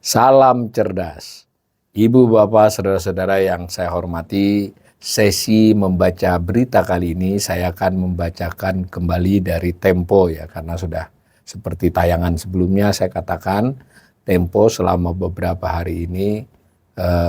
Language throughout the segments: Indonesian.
Salam cerdas. Ibu, bapak, saudara-saudara yang saya hormati, sesi membaca berita kali ini saya akan membacakan kembali dari Tempo ya, karena sudah seperti tayangan sebelumnya saya katakan Tempo selama beberapa hari ini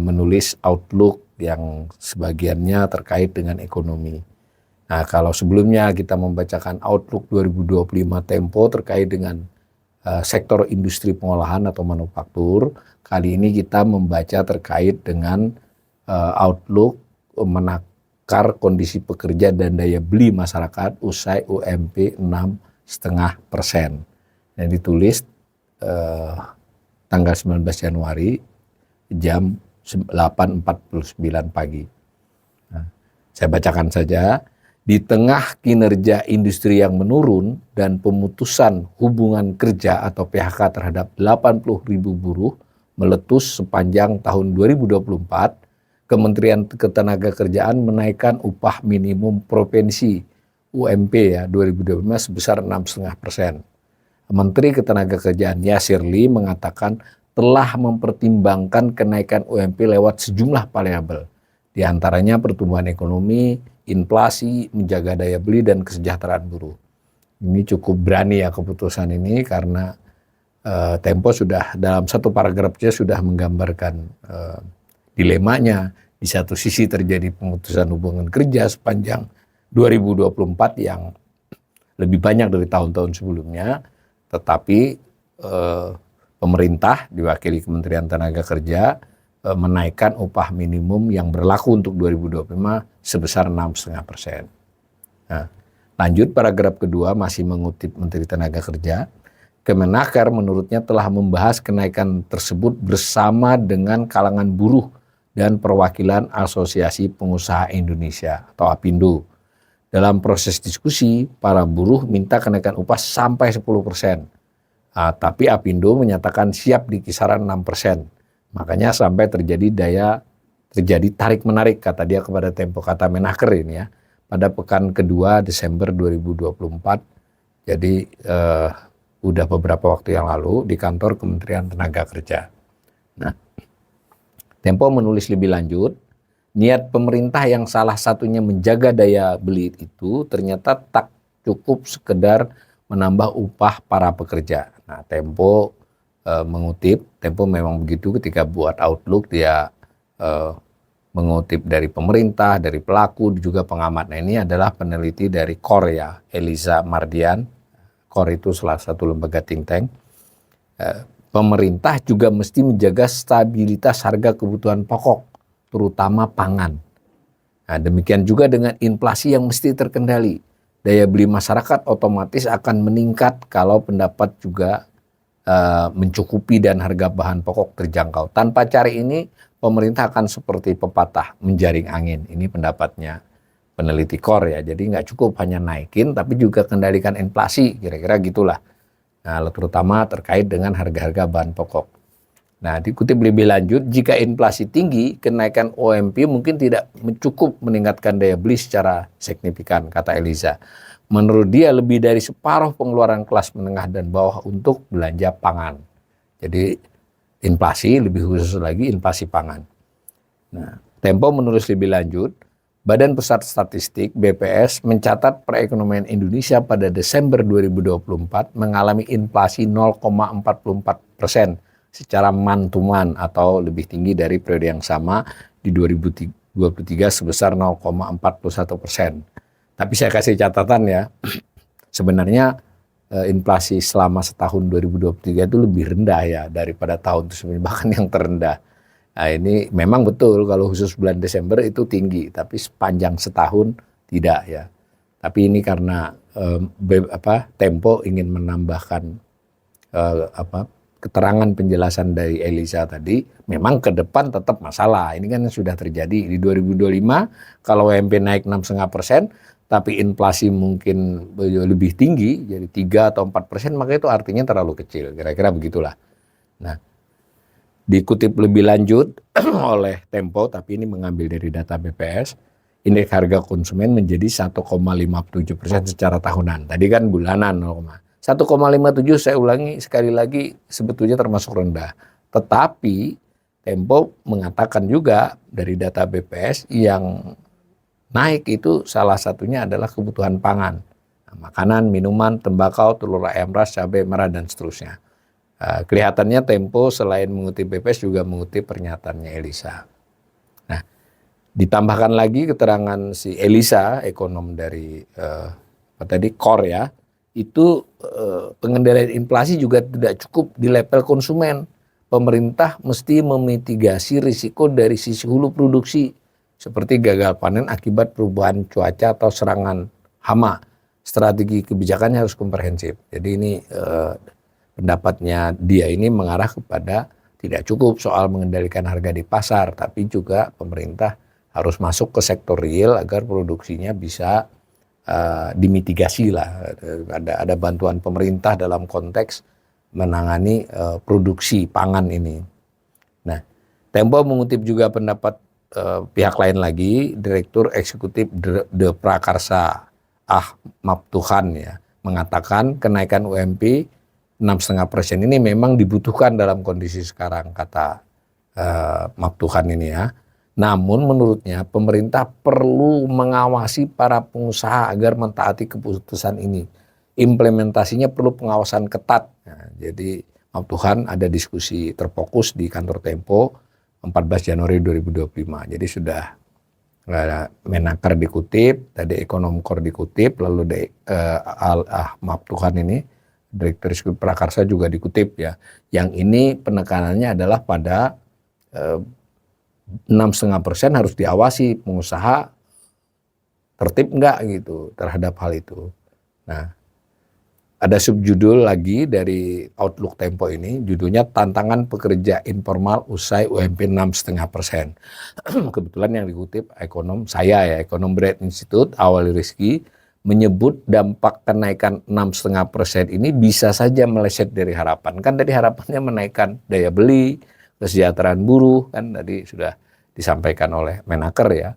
menulis outlook yang sebagiannya terkait dengan ekonomi. Nah, kalau sebelumnya kita membacakan outlook 2025 Tempo terkait dengan sektor industri pengolahan atau manufaktur, kali ini kita membaca terkait dengan outlook menakar kondisi pekerja dan daya beli masyarakat usai UMP 6,5%. Yang ditulis tanggal 19 Januari jam 8.49 pagi. Nah, saya bacakan saja. Di tengah kinerja industri yang menurun dan pemutusan hubungan kerja atau PHK terhadap 80.000 buruh meletus sepanjang tahun 2024, Kementerian Ketenagakerjaan menaikkan upah minimum provinsi UMP ya 2025 sebesar 6,5%. Menteri Ketenagakerjaan Yasir Lee mengatakan telah mempertimbangkan kenaikan UMP lewat sejumlah variabel, di antaranya pertumbuhan ekonomi, inflasi, menjaga daya beli, dan kesejahteraan buruh. Ini cukup berani ya keputusan ini karena Tempo sudah dalam satu paragrafnya sudah menggambarkan dilemanya. Di satu sisi terjadi pemutusan hubungan kerja sepanjang 2024 yang lebih banyak dari tahun-tahun sebelumnya, tetapi pemerintah diwakili Kementerian Tenaga Kerja menaikkan upah minimum yang berlaku untuk 2025 sebesar 6,5%. Nah, lanjut paragraf kedua masih mengutip Menteri Tenaga Kerja. Kemenaker menurutnya telah membahas kenaikan tersebut bersama dengan kalangan buruh dan perwakilan Asosiasi Pengusaha Indonesia atau APindo. Dalam proses diskusi, para buruh minta kenaikan upah sampai 10%. Tapi APindo menyatakan siap di kisaran 6%. Makanya sampai terjadi tarik-menarik, kata dia kepada Tempo, kata Menaker ini ya, pada pekan kedua Desember 2024. Jadi udah beberapa waktu yang lalu di kantor Kementerian Tenaga Kerja. Nah, Tempo menulis lebih lanjut, niat pemerintah yang salah satunya menjaga daya beli itu ternyata tak cukup sekedar menambah upah para pekerja. Nah, Tempo mengutip, Tempo memang begitu ketika buat outlook dia mengutip dari pemerintah, dari pelaku, juga pengamat. Nah, ini adalah peneliti dari KOR ya, Eliza Mardian. KOR itu salah satu lembaga think tank. Pemerintah juga mesti menjaga stabilitas harga kebutuhan pokok, terutama pangan. Nah, demikian juga dengan inflasi yang mesti terkendali. Daya beli masyarakat otomatis akan meningkat kalau pendapat juga mencukupi dan harga bahan pokok terjangkau. Tanpa cari ini, pemerintah akan seperti pepatah menjaring angin. Ini pendapatnya peneliti KOR ya. Jadi nggak cukup hanya naikin, tapi juga kendalikan inflasi, kira-kira gitulah. Nah, terutama terkait dengan harga-harga bahan pokok. Nah, dikutip lebih lanjut, jika inflasi tinggi, kenaikan UMP mungkin tidak cukup meningkatkan daya beli secara signifikan, kata Eliza. Menurut dia lebih dari separuh pengeluaran kelas menengah dan bawah untuk belanja pangan. Jadi inflasi, lebih khusus lagi inflasi pangan. Nah, Tempo menulis lebih lanjut, Badan Pusat Statistik BPS mencatat perekonomian Indonesia pada Desember 2024 mengalami inflasi 0,44% secara man-to-man atau lebih tinggi dari periode yang sama di 2023 sebesar 0,41%. Tapi saya kasih catatan ya, sebenarnya inflasi selama setahun 2023 itu lebih rendah ya daripada tahun itu sebelumnya, bahkan yang terendah. Nah, ini memang betul kalau khusus bulan Desember itu tinggi, tapi sepanjang setahun tidak ya. Tapi ini karena Tempo ingin menambahkan keterangan penjelasan dari Eliza tadi, memang ke depan tetap masalah. Ini kan sudah terjadi di 2025, kalau UMP naik 6,5%, tapi inflasi mungkin lebih tinggi, jadi 3 atau 4%, maka itu artinya terlalu kecil, kira-kira begitulah. Nah, dikutip lebih lanjut oleh Tempo, tapi ini mengambil dari data BPS, indeks harga konsumen menjadi 1,57% secara tahunan. Tadi kan bulanan 1,57, saya ulangi sekali lagi, sebetulnya termasuk rendah. Tetapi Tempo mengatakan juga dari data BPS yang naik itu salah satunya adalah kebutuhan pangan. Makanan, minuman, tembakau, telur ayam ras, cabai merah, dan seterusnya. Kelihatannya Tempo selain mengutip BPS juga mengutip pernyataannya Elisa. Nah, ditambahkan lagi keterangan si Elisa, ekonom dari Core ya, itu pengendalian inflasi juga tidak cukup di level konsumen. Pemerintah mesti memitigasi risiko dari sisi hulu produksi, seperti gagal panen akibat perubahan cuaca atau serangan hama. Strategi kebijakannya harus komprehensif. Jadi ini pendapatnya dia ini mengarah kepada tidak cukup soal mengendalikan harga di pasar, tapi juga pemerintah harus masuk ke sektor real agar produksinya bisa dimitigasi lah. Ada bantuan pemerintah dalam konteks menangani produksi pangan ini. Nah, Tempo mengutip juga pendapat pihak lain lagi, Direktur Eksekutif De Prakarsa Maptuhan ya, mengatakan kenaikan UMP 6,5% ini memang dibutuhkan dalam kondisi sekarang, kata Maptuhan ini ya. Namun menurutnya pemerintah perlu mengawasi para pengusaha agar mentaati keputusan ini. Implementasinya perlu pengawasan ketat. Nah, jadi Tuhan ada diskusi terfokus di kantor Tempo 14 Januari 2025. Jadi sudah Menaker dikutip, tadi Ekonom Core dikutip, lalu Tuhan ini Direktur Eksekutif Prakarsa juga dikutip ya. Yang ini penekanannya adalah pada 6,5% harus diawasi pengusaha tertib enggak gitu terhadap hal itu. Nah, ada subjudul lagi dari Outlook Tempo ini, judulnya Tantangan Pekerja Informal Usai UMP 6,5%. Kebetulan yang dikutip ekonom Bread Institute, Awali Rizky, menyebut dampak kenaikan 6,5% ini bisa saja meleset dari harapan. Kan tadi harapannya menaikkan daya beli, kesejahteraan buruh, kan tadi sudah disampaikan oleh Menaker ya.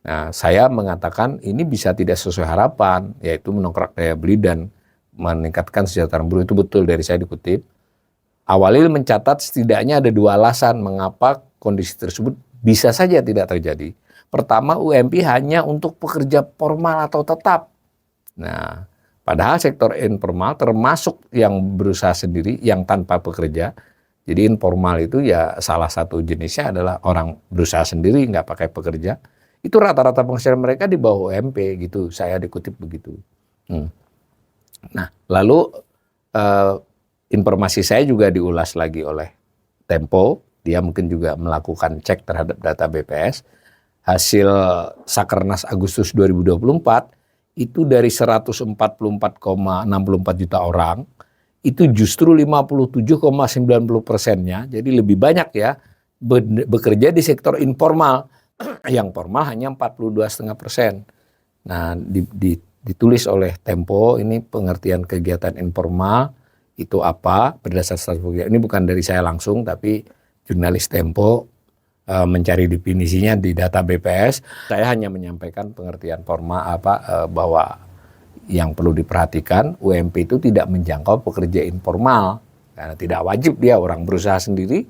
Nah, saya mengatakan ini bisa tidak sesuai harapan, yaitu mendongkrak daya beli dan meningkatkan kesejahteraan buruh. Itu betul dari saya dikutip. Awalil mencatat setidaknya ada 2 alasan mengapa kondisi tersebut bisa saja tidak terjadi. Pertama, UMP hanya untuk pekerja formal atau tetap. Nah, padahal sektor informal termasuk yang berusaha sendiri, yang tanpa pekerja. Jadi informal itu ya salah satu jenisnya adalah orang berusaha sendiri, nggak pakai pekerja. Itu rata-rata penghasilan mereka di bawah UMP gitu, saya dikutip begitu. Nah, lalu informasi saya juga diulas lagi oleh Tempo. Dia mungkin juga melakukan cek terhadap data BPS. Hasil Sakernas Agustus 2024 itu dari 144,64 juta orang, itu justru 57,90%-nya, jadi lebih banyak ya, bekerja di sektor informal. Yang formal hanya 42,5%. Nah, ditulis oleh Tempo ini pengertian kegiatan informal itu apa berdasarkan strategi. Ini bukan dari saya langsung, tapi jurnalis Tempo mencari definisinya di data BPS. Saya hanya menyampaikan pengertian formal bahwa yang perlu diperhatikan, UMP itu tidak menjangkau pekerja informal karena tidak wajib dia orang berusaha sendiri.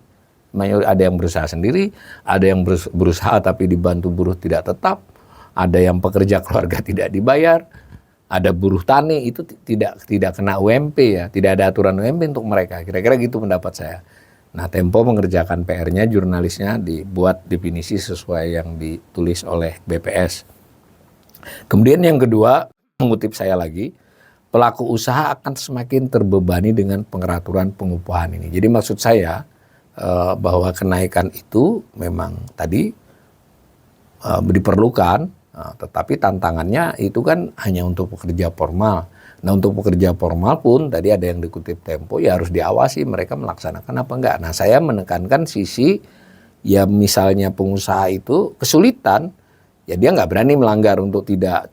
Ada yang berusaha sendiri, ada yang berusaha tapi dibantu buruh tidak tetap, ada yang pekerja keluarga tidak dibayar, ada buruh tani itu tidak kena UMP ya, tidak ada aturan UMP untuk mereka. Kira-kira gitu pendapat saya. Nah, Tempo mengerjakan PR-nya, jurnalisnya dibuat definisi sesuai yang ditulis oleh BPS. Kemudian yang kedua, mengutip saya lagi, pelaku usaha akan semakin terbebani dengan pengaturan pengupahan ini. Jadi maksud saya bahwa kenaikan itu memang tadi diperlukan, tetapi tantangannya itu kan hanya untuk pekerja formal. Nah, untuk pekerja formal pun tadi ada yang dikutip Tempo ya harus diawasi mereka melaksanakan apa enggak. Nah, saya menekankan sisi ya misalnya pengusaha itu kesulitan, ya dia nggak berani melanggar untuk tidak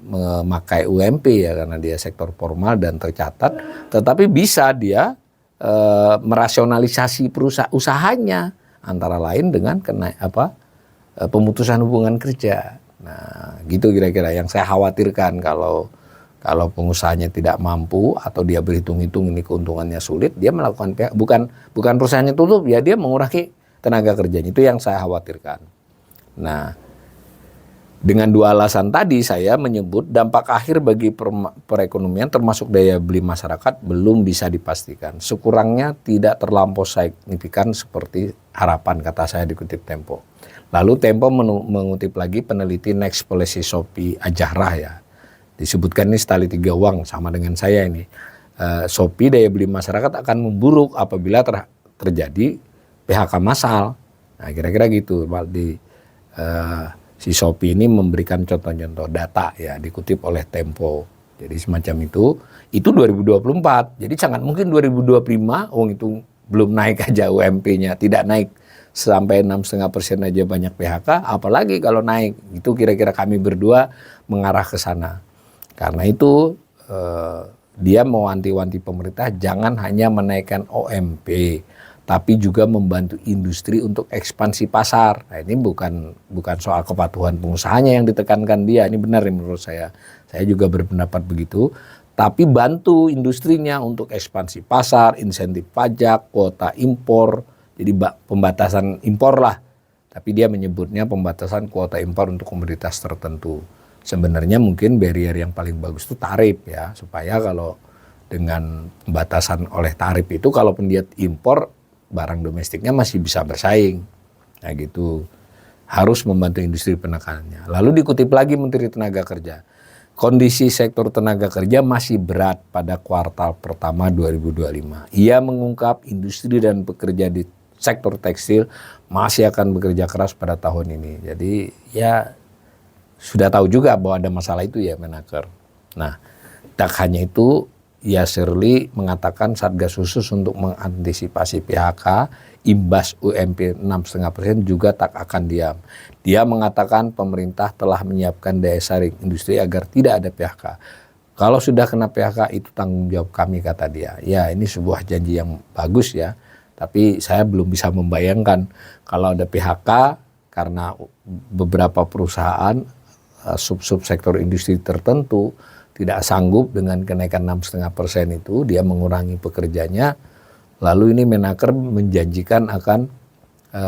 memakai UMP ya karena dia sektor formal dan tercatat, tetapi bisa dia merasionalisasi usahanya antara lain dengan pemutusan hubungan kerja. Nah, gitu kira-kira yang saya khawatirkan kalau pengusahanya tidak mampu atau dia berhitung-hitung ini keuntungannya sulit, dia melakukan bukan perusahaannya tutup ya, dia mengurangi tenaga kerjanya. Itu yang saya khawatirkan. Nah, dengan dua alasan tadi saya menyebut dampak akhir bagi perekonomian termasuk daya beli masyarakat belum bisa dipastikan. Sekurangnya tidak terlampau signifikan seperti harapan, kata saya dikutip Tempo. Lalu Tempo mengutip lagi peneliti Next Policy Shopee Ajarah ya. Disebutkan ini setali 3 uang sama dengan saya ini. Shopee daya beli masyarakat akan memburuk apabila terjadi PHK massal. Nah kira-kira gitu. Si Shopee ini memberikan contoh-contoh data ya dikutip oleh Tempo. Jadi semacam itu 2024. Jadi sangat mungkin 2025 itu belum naik aja UMP-nya, tidak naik sampai 6,5% aja banyak PHK, apalagi kalau naik. Itu kira-kira kami berdua mengarah ke sana. Karena itu dia mewanti-wanti pemerintah jangan hanya menaikkan OMP, tapi juga membantu industri untuk ekspansi pasar. Nah ini bukan soal kepatuhan pengusahanya yang ditekankan dia, ini benar menurut saya. Saya juga berpendapat begitu. Tapi bantu industrinya untuk ekspansi pasar, insentif pajak, kuota impor, jadi pembatasan impor lah. Tapi dia menyebutnya pembatasan kuota impor untuk komoditas tertentu. Sebenarnya mungkin barrier yang paling bagus itu tarif ya, supaya kalau dengan pembatasan oleh tarif itu kalaupun dia impor, barang domestiknya masih bisa bersaing. Nah gitu. Harus membantu industri penekanannya. Lalu dikutip lagi Menteri Tenaga Kerja. Kondisi sektor tenaga kerja masih berat pada kuartal pertama 2025. Ia mengungkap industri dan pekerja di sektor tekstil masih akan bekerja keras pada tahun ini. Jadi ya sudah tahu juga bahwa ada masalah itu ya Menaker. Nah, tak hanya itu, Yasirli mengatakan Satgas khusus untuk mengantisipasi PHK imbas UMP 6,5% juga tak akan diam. Dia mengatakan pemerintah telah menyiapkan daya saring industri agar tidak ada PHK. Kalau sudah kena PHK itu tanggung jawab kami, kata dia. Ya ini sebuah janji yang bagus ya. Tapi saya belum bisa membayangkan kalau ada PHK karena beberapa perusahaan sub-sub sektor industri tertentu tidak sanggup dengan kenaikan 6,5% itu, dia mengurangi pekerjanya. Lalu ini Menaker menjanjikan akan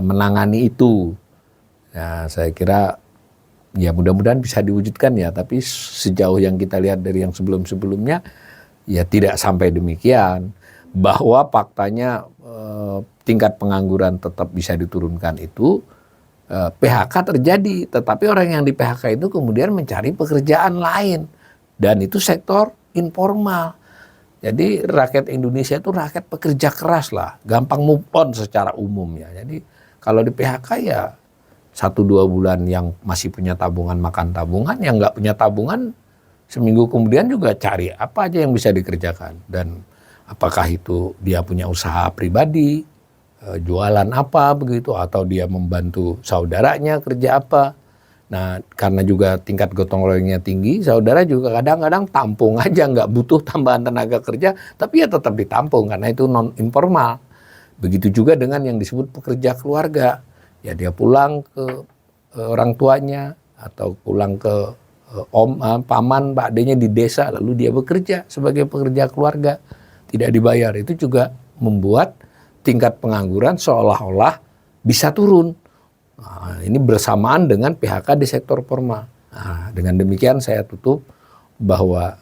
menangani itu. Nah, saya kira ya mudah-mudahan bisa diwujudkan ya. Tapi sejauh yang kita lihat dari yang sebelum-sebelumnya ya tidak sampai demikian. Bahwa faktanya tingkat pengangguran tetap bisa diturunkan itu, PHK terjadi. Tetapi orang yang di PHK itu kemudian mencari pekerjaan lain. Dan itu sektor informal. Jadi rakyat Indonesia itu rakyat pekerja keras lah. Gampang move on secara umum ya. Jadi kalau di PHK ya 1-2 bulan yang masih punya tabungan makan tabungan. Yang nggak punya tabungan seminggu kemudian juga cari apa aja yang bisa dikerjakan. Dan apakah itu dia punya usaha pribadi, jualan apa begitu. Atau dia membantu saudaranya kerja apa. Nah, karena juga tingkat gotong royongnya tinggi, saudara juga kadang-kadang tampung aja, nggak butuh tambahan tenaga kerja, tapi ya tetap ditampung karena itu non informal. Begitu juga dengan yang disebut pekerja keluarga, ya dia pulang ke orang tuanya atau pulang ke paman, pak adenya di desa, lalu dia bekerja sebagai pekerja keluarga, tidak dibayar. Itu juga membuat tingkat pengangguran seolah-olah bisa turun. Nah, ini bersamaan dengan PHK di sektor formal. Nah, dengan demikian saya tutup bahwa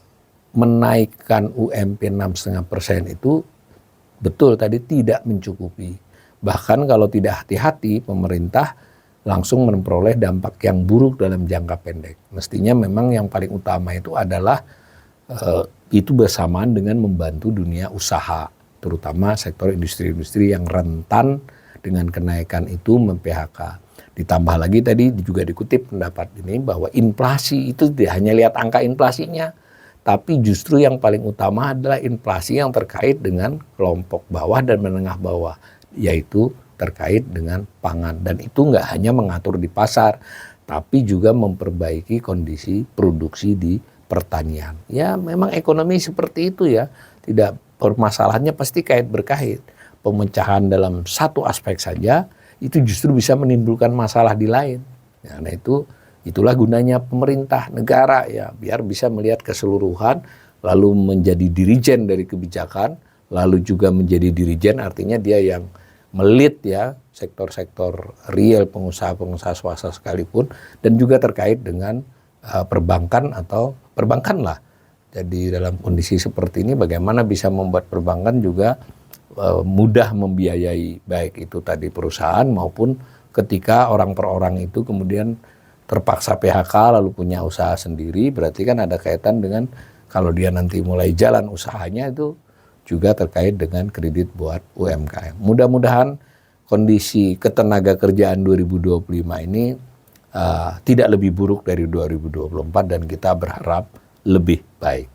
menaikkan UMP 6,5% itu betul tadi tidak mencukupi. Bahkan kalau tidak hati-hati pemerintah langsung memperoleh dampak yang buruk dalam jangka pendek. Mestinya memang yang paling utama itu adalah itu bersamaan dengan membantu dunia usaha, terutama sektor industri-industri yang rentan dengan kenaikan itu mem-PHK. Ditambah lagi tadi juga dikutip pendapat ini bahwa inflasi itu tidak hanya lihat angka inflasinya, tapi justru yang paling utama adalah inflasi yang terkait dengan kelompok bawah dan menengah bawah, yaitu terkait dengan pangan. Dan itu nggak hanya mengatur di pasar, tapi juga memperbaiki kondisi produksi di pertanian. Ya memang ekonomi seperti itu ya, tidak permasalahannya pasti kait berkait. Pemecahan dalam satu aspek saja itu justru bisa menimbulkan masalah di lain. Nah itu Itulah gunanya pemerintah negara ya, biar bisa melihat keseluruhan, lalu menjadi dirijen dari kebijakan, lalu juga menjadi dirijen artinya dia yang melit ya sektor-sektor real pengusaha-pengusaha swasta sekalipun, dan juga terkait dengan perbankan atau perbankan lah. Jadi dalam kondisi seperti ini bagaimana bisa membuat perbankan juga mudah membiayai baik itu tadi perusahaan maupun ketika orang per orang itu kemudian terpaksa PHK lalu punya usaha sendiri, berarti kan ada kaitan dengan kalau dia nanti mulai jalan usahanya itu juga terkait dengan kredit buat UMKM. Mudah-mudahan kondisi ketenaga kerjaan 2025 ini tidak lebih buruk dari 2024 dan kita berharap lebih baik.